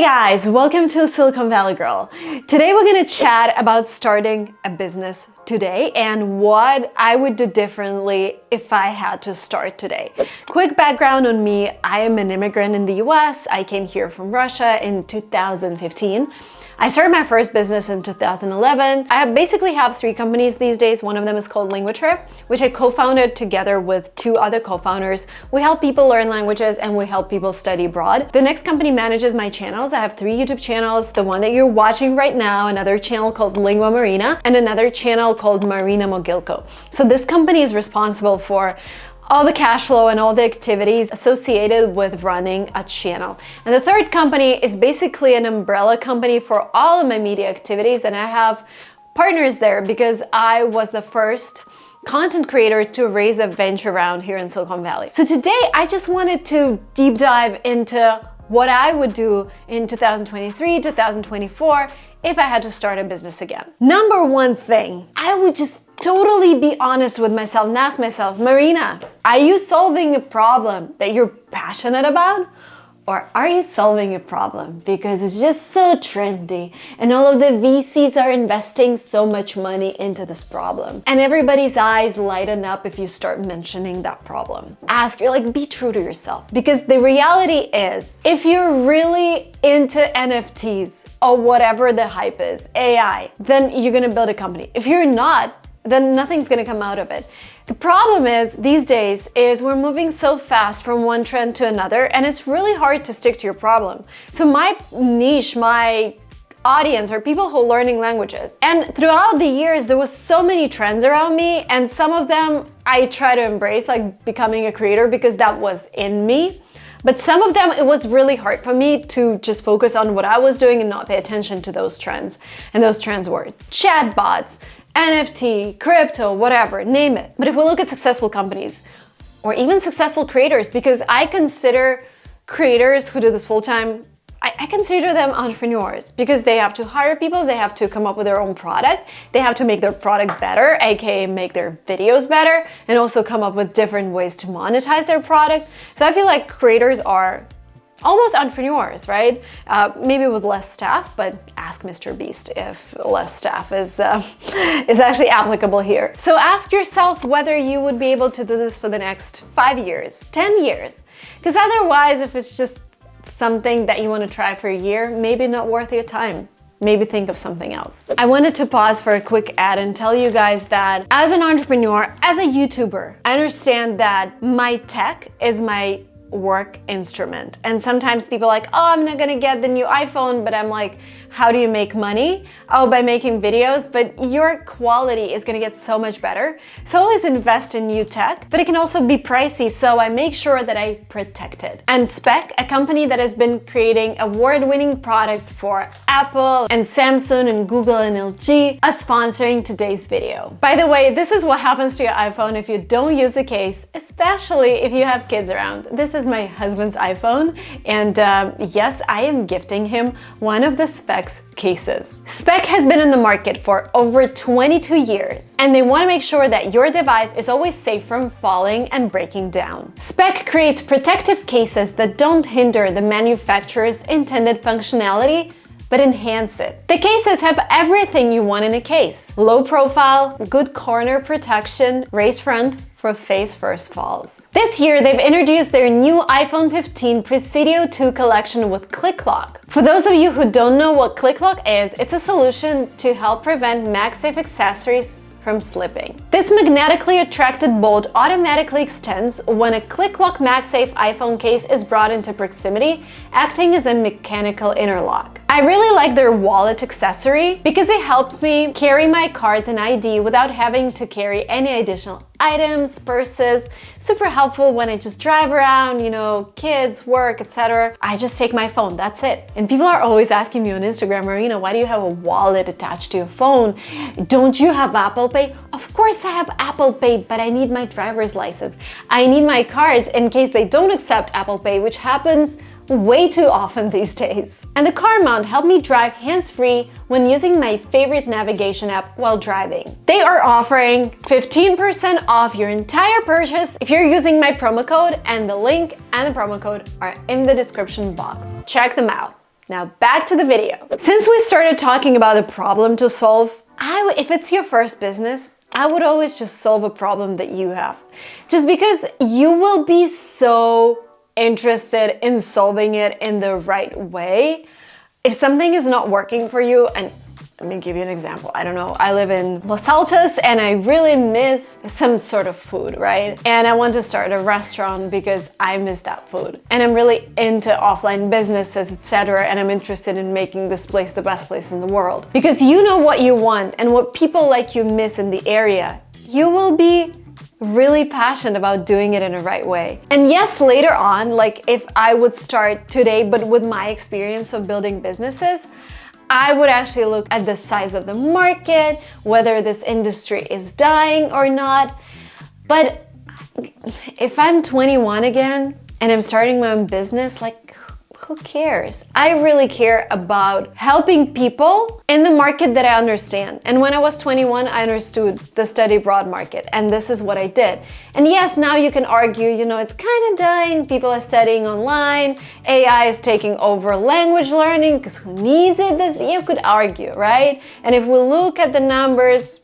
Hey guys, welcome to Silicon Valley Girl. Today we're gonna chat about starting a business today and what I would do differently if I had to start today. Quick background on me, I am an immigrant in the US. I came here from Russia in 2015. I started my first business in 2011. I basically have 3 companies these days. One of them is called LanguageTrip, which I co-founded together with 2 other co-founders. We help people learn languages and we help people study abroad. The next company manages my channels. I have 3 YouTube channels. The one that you're watching right now, another channel called Lingua Marina, and another channel called Marina Mogilko. So this company is responsible for all the cash flow and all the activities associated with running a channel. And the third company is basically an umbrella company for all of my media activities, and I have partners there because I was the first content creator to raise a venture round here in Silicon Valley. So today I just wanted to deep dive into what I would do in 2023, 2024 if I had to start a business again. Number one thing, I would just totally be honest with myself and ask myself, Marina, are you solving a problem that you're passionate about? Or are you solving a problem because it's just so trendy and all of the VCs are investing so much money into this problem and everybody's eyes lighten up if you start mentioning that problem? Be true to yourself, because the reality is, if you're really into NFTs or whatever the hype is, AI, then you're gonna build a company. If you're not, then nothing's gonna come out of it. The problem is these days is we're moving so fast from one trend to another, and it's really hard to stick to your problem. So my niche, my audience are people who are learning languages. And throughout the years, there was so many trends around me, and some of them I try to embrace, like becoming a creator because that was in me. But some of them, it was really hard for me to just focus on what I was doing and not pay attention to those trends. And those trends were chatbots, NFT, crypto, whatever, name it. But if we look at successful companies or even successful creators, because I consider creators who do this full-time, I consider them entrepreneurs because they have to hire people, they have to come up with their own product, they have to make their product better, aka make their videos better, and also come up with different ways to monetize their product. So I feel like creators are almost entrepreneurs, right? Maybe with less staff, but ask Mr. Beast if less staff is actually applicable here. So ask yourself whether you would be able to do this for the next 5 years, 10 years. Because otherwise, if it's just something that you want to try for a year, maybe not worth your time. Maybe think of something else. I wanted to pause for a quick ad and tell you guys that as an entrepreneur, as a YouTuber, I understand that my tech is my work instrument. And sometimes people are like, oh, I'm not gonna get the new iPhone, but I'm like, how do you make money? Oh, by making videos, but your quality is gonna get so much better. So always invest in new tech, but it can also be pricey, so I make sure that I protect it. And Spec, a company that has been creating award-winning products for Apple and Samsung and Google and LG, are sponsoring today's video. By the way, this is what happens to your iPhone if you don't use the case, especially if you have kids around. This is my husband's iPhone, and yes, I am gifting him one of the Spec cases. Spec has been in the market for over 22 years, and they want to make sure that your device is always safe from falling and breaking down. Spec creates protective cases that don't hinder the manufacturer's intended functionality, but enhance it. The cases have everything you want in a case. Low profile, good corner protection, raised front for face-first falls. This year, they've introduced their new iPhone 15 Presidio 2 collection with Click Lock. For those of you who don't know what Click Lock is, it's a solution to help prevent MagSafe accessories from slipping. This magnetically attracted bolt automatically extends when a Click Lock MagSafe iPhone case is brought into proximity, acting as a mechanical interlock. I really like their wallet accessory because it helps me carry my cards and ID without having to carry any additional items, purses. Super helpful when I just drive around, kids, work, etc. I just take my phone, that's it. And people are always asking me on Instagram, Marina, why do you have a wallet attached to your phone? Don't you have Apple Pay? Of course I have Apple Pay, but I need my driver's license. I need my cards in case they don't accept Apple Pay, which happens way too often these days. And the car mount helped me drive hands-free when using my favorite navigation app while driving. They are offering 15% off your entire purchase if you're using my promo code, and the link and the promo code are in the description box. Check them out. Now back to the video. Since we started talking about a problem to solve, if it's your first business, I would always just solve a problem that you have. Just because you will be so interested in solving it in the right way. If something is not working for you, and let me give you an example. I don't know, I live in Los Altos and I really miss some sort of food, right? And I want to start a restaurant because I miss that food. And I'm really into offline businesses, etc. And I'm interested in making this place the best place in the world. Because you know what you want and what people like you miss in the area. You will be really passionate about doing it in a right way. And yes, later on, like if I would start today, but with my experience of building businesses, I would actually look at the size of the market, whether this industry is dying or not. But if I'm 21 again and I'm starting my own business, like who cares? I really care about helping people in the market that I understand. And when I was 21, I understood the study abroad market, and this is what I did. And yes, now you can argue, it's kind of dying. People are studying online. AI is taking over language learning because who needs it? This you could argue, right? And if we look at the numbers,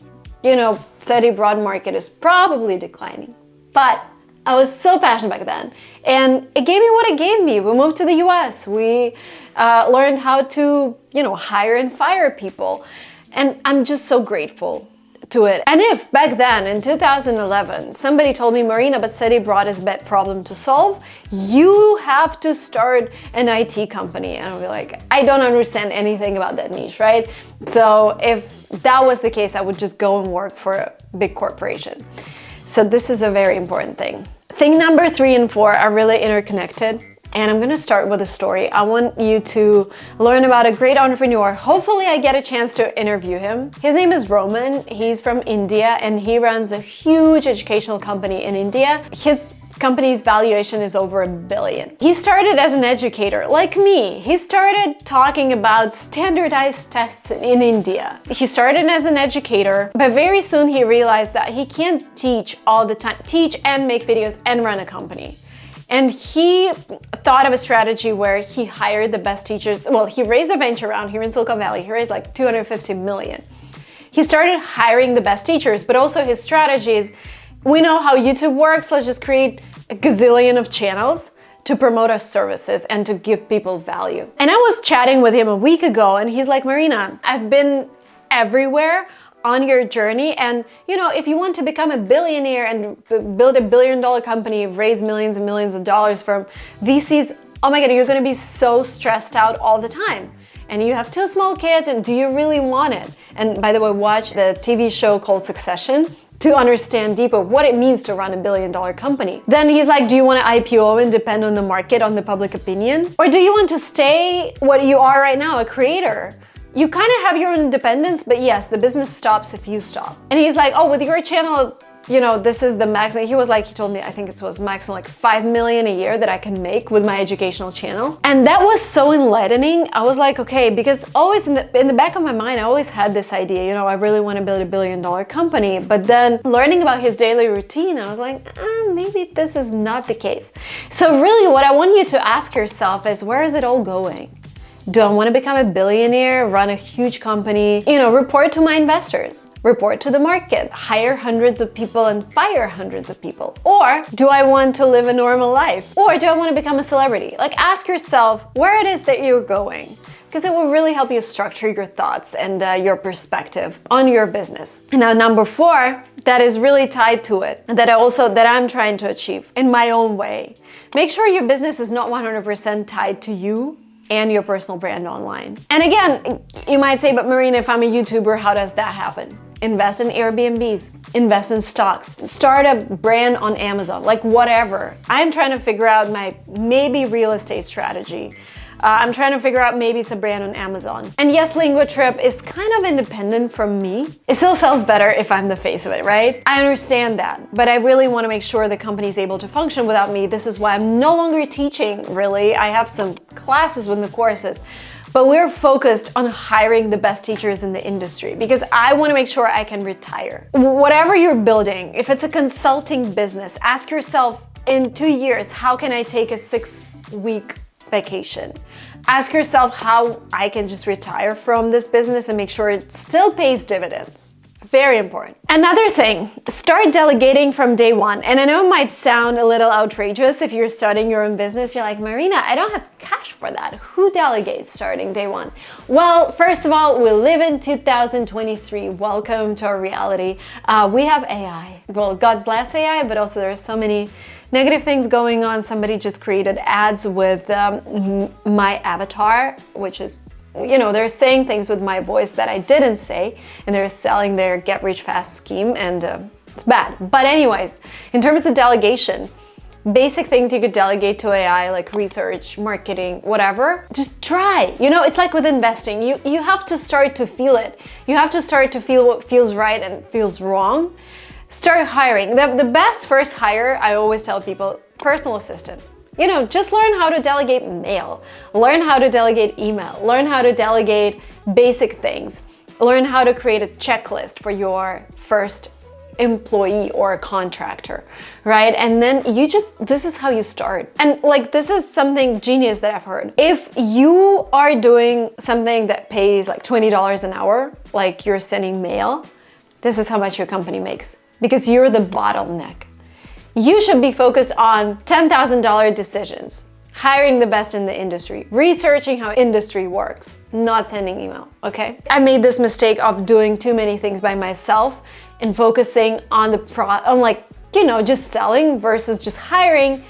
study abroad market is probably declining. But I was so passionate back then, and it gave me what it gave me. We moved to the US. We learned how to, hire and fire people, and I'm just so grateful to it. And if back then in 2011 somebody told me, Marina, but study abroad is a bad problem to solve, you have to start an IT company, and I'll be like, I don't understand anything about that niche, right? So if that was the case, I would just go and work for a big corporation. So this is a very important thing. Thing number 3 and 4 are really interconnected, and I'm gonna start with a story. I want you to learn about a great entrepreneur. Hopefully I get a chance to interview him. His name is Roman. He's from India and he runs a huge educational company in India. His company's valuation is over $1 billion. He started as an educator, like me. He started talking about standardized tests in India. He started as an educator, but very soon he realized that he can't teach all the time, teach and make videos and run a company. And he thought of a strategy where he hired the best teachers. Well, he raised a venture round here in Silicon Valley. He raised like 250 million. He started hiring the best teachers, but also his strategy is, we know how YouTube works. Let's just create a gazillion of channels to promote our services and to give people value. And I was chatting with him a week ago and he's like, Marina, I've been everywhere on your journey. And if you want to become a billionaire and build $1 billion company, raise millions and millions of dollars from VCs, oh my God, you're gonna be so stressed out all the time. And you have 2 small kids, and do you really want it? And by the way, watch the TV show called Succession to understand deeper what it means to run $1 billion company. Then he's like, do you want to IPO and depend on the market, on the public opinion? Or do you want to stay what you are right now, a creator? You kind of have your own independence, but yes, the business stops if you stop. And he's like, oh, with your channel, this is the maximum. He told me, I think it was maximum like 5 million a year that I can make with my educational channel. And that was so enlightening. I was like, okay, because always in the back of my mind, I always had this idea, I really want to build $1 billion company. But then learning about his daily routine, I was like, maybe this is not the case. So really what I want you to ask yourself is, where is it all going? Do I want to become a billionaire, run a huge company, report to my investors, report to the market, hire hundreds of people and fire hundreds of people? Or do I want to live a normal life? Or do I want to become a celebrity? Like, ask yourself where it is that you're going, because it will really help you structure your thoughts and your perspective on your business. And now number 4, that is really tied to it, that I'm trying to achieve in my own way. Make sure your business is not 100% tied to you and your personal brand online. And again, you might say, but Marina, if I'm a YouTuber, how does that happen? Invest in Airbnbs, invest in stocks, start a brand on Amazon, like whatever. I'm trying to figure out my maybe real estate strategy. I'm trying to figure out maybe it's a brand on Amazon. And yes, LinguaTrip is kind of independent from me. It still sells better if I'm the face of it, right? I understand that, but I really want to make sure the company is able to function without me. This is why I'm no longer teaching, really. I have some classes within the courses, but we're focused on hiring the best teachers in the industry because I want to make sure I can retire. Whatever you're building, if it's a consulting business, ask yourself in 2 years, how can I take a 6-week vacation. Ask yourself how I can just retire from this business and make sure it still pays dividends. Very important. Another thing, start delegating from day one. And I know it might sound a little outrageous if you're starting your own business. You're like, Marina, I don't have cash for that. Who delegates starting day one? Well, first of all, we live in 2023. Welcome to our reality. We have AI. Well, God bless AI, but also there are so many negative things going on. Somebody just created ads with my avatar, which is, you know, they're saying things with my voice that I didn't say, and they're selling their get rich fast scheme, and it's bad. But anyways, in terms of delegation, basic things you could delegate to AI, like research, marketing, whatever, just try. You know, it's like with investing. You have to start to feel it. You have to start to feel what feels right and feels wrong. Start hiring. The best first hire, I always tell people, personal assistant. You know, just learn how to delegate mail, learn how to delegate email, learn how to delegate basic things, learn how to create a checklist for your first employee or a contractor, right? And then this is how you start. And like, this is something genius that I've heard. If you are doing something that pays like $20 an hour, like you're sending mail, this is how much your company makes, because you're the bottleneck. You should be focused on $10,000 decisions, hiring the best in the industry, researching how industry works, not sending email, okay? I made this mistake of doing too many things by myself and focusing on just selling versus just hiring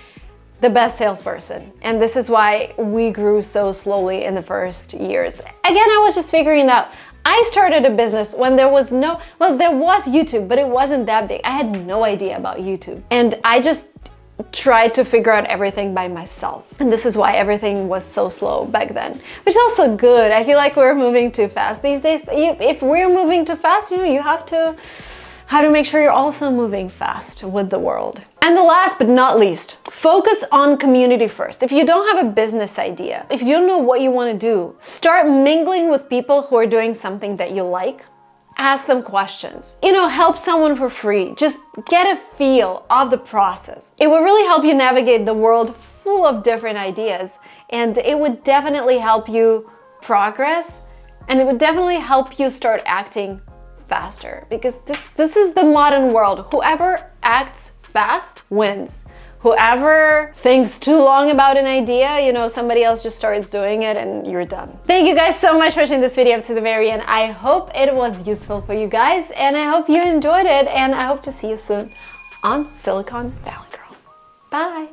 the best salesperson. And this is why we grew so slowly in the first years. Again, I was just figuring it out. I started a business when there was YouTube, but it wasn't that big. I had no idea about YouTube. And I just tried to figure out everything by myself. And this is why everything was so slow back then, which is also good. I feel like we're moving too fast these days. But if we're moving too fast, you know, you have to make sure you're also moving fast with the world. And the last but not least, focus on community first. If you don't have a business idea, if you don't know what you want to do, start mingling with people who are doing something that you like. Ask them questions. You know, help someone for free. Just get a feel of the process. It will really help you navigate the world full of different ideas, and it would definitely help you progress, and it would definitely help you start acting faster, because this is the modern world. Whoever acts fast wins. Whoever thinks too long about an idea, you know, somebody else just starts doing it and you're done. Thank you guys so much for watching this video up to the very end. I hope it was useful for you guys, and I hope you enjoyed it, and I hope to see you soon on Silicon Valley Girl. Bye.